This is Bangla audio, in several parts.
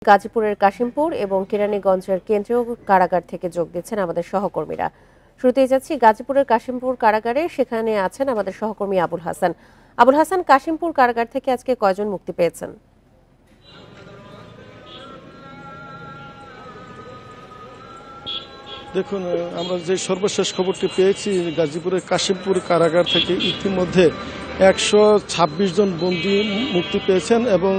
গাজীপুরের কাশিমপুর এবং কেরানীগঞ্জের কেন্দ্রীয় কারাগার থেকে যোগ দিচ্ছেন আমাদের সহকর্মীরা। শুরুতেই যাচ্ছি গাজীপুরের কাশিমপুর কারাগারে, সেখানে আছেন আমাদের সহকর্মী আবুল হাসান। আবুল হাসান, কাশিমপুর কারাগার থেকে আজকে কয়জন মুক্তি পেয়েছেন? দেখুন, আমরা যে সর্বশেষ খবরটি পেয়েছি, গাজীপুরের কাশিমপুর কারাগার থেকে ইতিমধ্যে 126 জন বন্দী মুক্তি পেয়েছেন এবং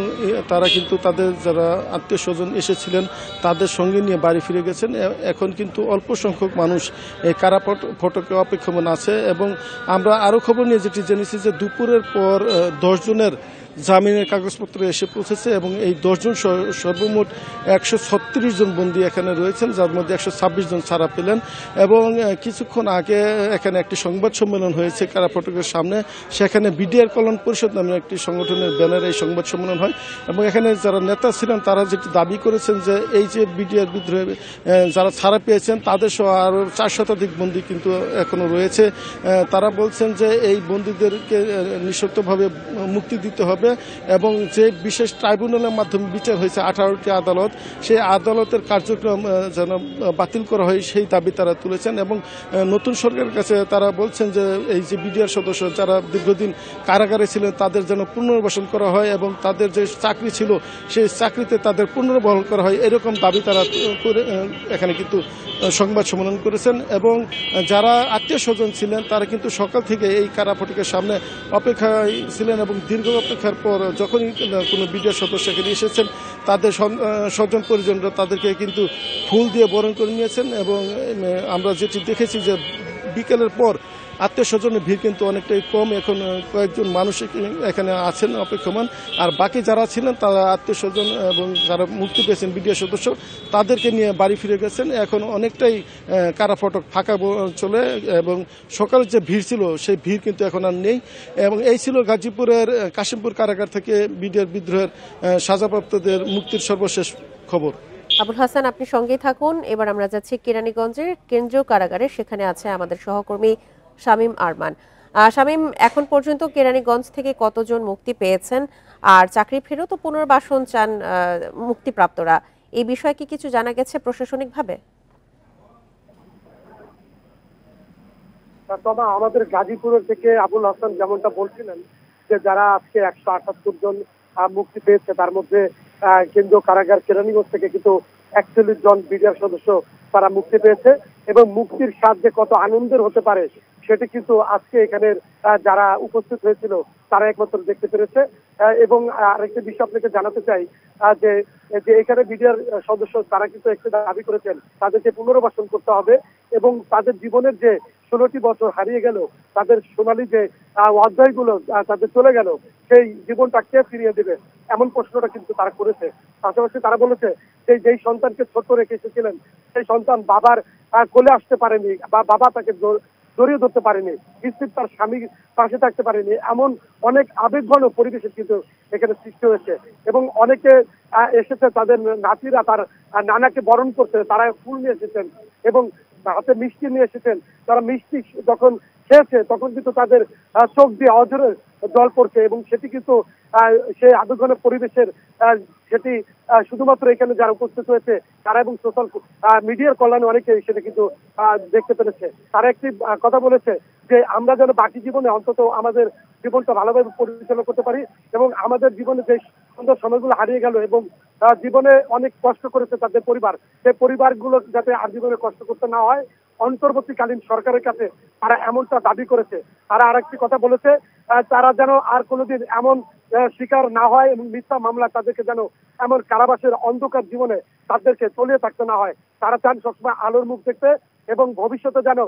তারা কিন্তু তাদের যারা আত্মীয় স্বজন এসেছিলেন তাদের সঙ্গে নিয়ে বাড়ি ফিরে গেছেন। এখন কিন্তু অল্প সংখ্যক মানুষ এই কারা ফটকে অপেক্ষমান আছে এবং আমরা আরও খবর নিয়ে যেটি জেনেছি যে দুপুরের পর 10 জনের জামিনের কাগজপত্র এসে পৌঁছেছে এবং এই 10 জন সর্বমোট 136 জন বন্দী এখানে রয়েছেন, যার মধ্যে 126 জন ছাড়া পেলেন। এবং কিছুক্ষণ আগে এখানে একটি সংবাদ সম্মেলন হয়েছে কারা ফটকের সামনে, সেখানে বিডিআর কল্যাণ পরিষদ নামে একটি সংগঠনের ব্যানারে এই সংবাদ সম্মেলন হয় এবং এখানে যারা নেতা ছিলেন তারা যেটি দাবি করেছেন যে এই যে বিডিআর বিদ্রোহে যারা ছাড়া পেয়েছেন তাদের সহ আরও 4 শতাধিক বন্দী কিন্তু এখনো রয়েছে। তারা বলছেন যে এই বন্দীদেরকে নিঃশর্তভাবে মুক্তি দিতে হবে এবং যে বিশেষ ট্রাইব্যুনালের মাধ্যমে বিচার হয়েছে 18টি আদালত, সেই আদালতের কার্যক্রম যেন বাতিল করা হয় সেই দাবি তারা তুলেছেন। এবং নতুন সরকারের কাছে তারা বলছেন যে এই যে বিডিআর সদস্য যারা দীর্ঘদিন কারাগারে ছিলেন তাদের যেন পুনর্বাসন করা হয় এবং তাদের যে চাকরি ছিল সেই চাকরিতে তাদের পুনর্বহাল করা হয়, এরকম দাবি তারা করে এখানে কিন্তু সংবাদ সম্মেলন করেছেন। এবং যারা আত্মীয় স্বজন ছিলেন তারা কিন্তু সকাল থেকে এই কারা ফটকের সামনে অপেক্ষায় ছিলেন এবং দীর্ঘ অপেক্ষার পর যখনই কোনো বিডিআর সদস্য এখানে এসেছেন তাদের স্বজন পরিজনরা তাদেরকে কিন্তু ফুল দিয়ে বরণ করে নিয়েছেন। এবং আমরা যেটি দেখেছি যে বিকেলের পর আত্মীয় স্বজনের ভিড় কিন্তু অনেকটাই কম, এখন কয়েকজন মানুষ এখানে আছেন অপেক্ষমান, আর বাকি যারা ছিলেন তারা আত্মীয় স্বজন এবং যারা মুক্তি পেয়েছেন বিডিআর সদস্য তাদেরকে নিয়ে বাড়ি ফিরে গেছেন। এখন অনেকটাই কারা ফটক ফাঁকা চলে এবং সকালের যে ভিড় ছিল সেই ভিড় কিন্তু এখন আর নেই। এবং এই ছিল গাজীপুরের কাশিমপুর কারাগার থেকে বিডিআর বিদ্রোহের সাজাপ্রাপ্তদের মুক্তির সর্বশেষ খবর। আবুল হাসান, আপনি সঙ্গেই থাকুন। এবার আমরা যাচ্ছি কেরানীগঞ্জের কেন্দ্রীয় কারাগারে, সেখানে আছে আমাদের সহকর্মী শামীম আরমান। শামীম, এখন পর্যন্ত কেরানীগঞ্জ থেকে কতজন মুক্তি পেয়েছেন আর চাকরি ফেরত ও পুনর্বাসন চান মুক্তিপ্রাপ্তরা, এই বিষয়ে কি কিছু জানা গেছে প্রশাসনিকভাবে? তবে আমাদের গাজীপুরের থেকে আবুল হাসান যেমনটা বলছিলেন যে যারা আজকে 178 জন মুক্তি পেয়েছে তার মধ্যে কেন্দ্রীয় কারাগার কেরানীগঞ্জ থেকে কিন্তু 41 জন বিডিআর সদস্য তারা মুক্তি পেয়েছে এবং মুক্তির স্বাদ যে কত আনন্দের হতে পারে সেটি কিন্তু আজকে এখানে যারা উপস্থিত হয়েছিল তারা একমাত্র দেখতে পেরেছে। এবং আরেকটি বিষয় আপনাকে জানাতে চাই যে এখানে বিডিআর সদস্য তারা কিন্তু একটি দাবি করেছেন তাদেরকে পুনর্বাসন করতে হবে এবং তাদের জীবনের যে 16টি বছর হারিয়ে গেল, তাদের সোনালী যে অধ্যায়গুলো তাদের চলে গেল, সেই জীবনটা কে ফিরিয়ে দেবে, এমন প্রশ্নটা কিন্তু তারা করেছে। পাশাপাশি তারা বলেছে যে যেই সন্তানকে ছোট রেখে এসেছিলেন সেই সন্তান বাবার কোলে আসতে পারেনি বা বাবা তাকে জড়িয়ে ধরতে পারেনি, স্ত্রী তার স্বামীর পাশে থাকতে পারেনি, এমন অনেক আবেগঘন পরিবেশের কিন্তু এখানে সৃষ্টি হয়েছে। এবং অনেকে এসেছে তাদের নাতিরা তার নানাকে বরণ করতে, তারা ফুল নিয়ে এসেছেন এবং হাতে মিষ্টি নিয়ে এসেছেন। তারা মিষ্টি যখন খেয়েছে তখন কিন্তু তাদের চোখ দিয়ে অঝরে জল পড়ছে এবং সেটি কিন্তু সেই আবেগঘন পরিবেশের সেটি শুধুমাত্র এখানে যারা উপস্থিত হয়েছে তারা এবং সোশ্যাল মিডিয়ার কল্যাণে অনেকে সেটা কিন্তু দেখতে পেরেছে। তারা একটি কথা বলেছে যে আমরা যেন বাকি জীবনে অন্তত আমাদের জীবনটা ভালোভাবে পরিচালনা করতে পারি এবং আমাদের জীবনে যে সুন্দর সময়গুলো হারিয়ে গেল এবং জীবনে অনেক কষ্ট করেছে তাদের পরিবার, সেই পরিবারগুলো যাতে আর জীবনে কষ্ট করতে না হয় অন্তর্বর্তীকালীন সরকারের কাছে তারা এমনটা দাবি করেছে। তারা আরেকটি কথা বলেছে, তারা যেন আর কোনোদিন এমন শিকার না হয় এবং মিথ্যা মামলা তাদেরকে যেন এমন কারাবাসের অন্ধকার জীবনে তাদেরকে তলিয়ে থাকতে না হয়। তারা চান সবসময় আলোর মুখ দেখতে এবং ভবিষ্যতে যেন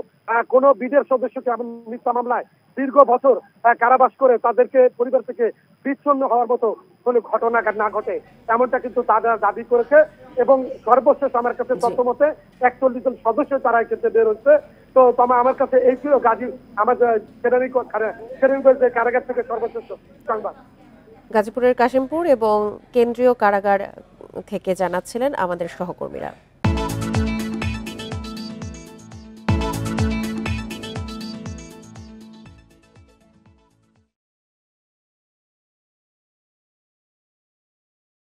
কোনো বিডিআর সদস্যকে এমন মিথ্যা মামলায় দীর্ঘ বছর কারাবাস করে তাদেরকে পরিবার থেকে বিচ্ছিন্ন হওয়ার মতো কোনো ঘটনা না ঘটে, এমনটা কিন্তু তারা দাবি করেছে। এবং সর্বশেষ আমার কাছে তথ্য মতে 41 জন সদস্য তারা এক্ষেত্রে বের হচ্ছে। তো আমার কাছে এই ছিল আমাদের কেরানীগঞ্জের কারাগার থেকে সর্বশেষ সংবাদ। গাজীপুরের কাশিমপুর এবং কেন্দ্রীয় কারাগার থেকে জানাচ্ছিলেন আমাদের সহকর্মীরা।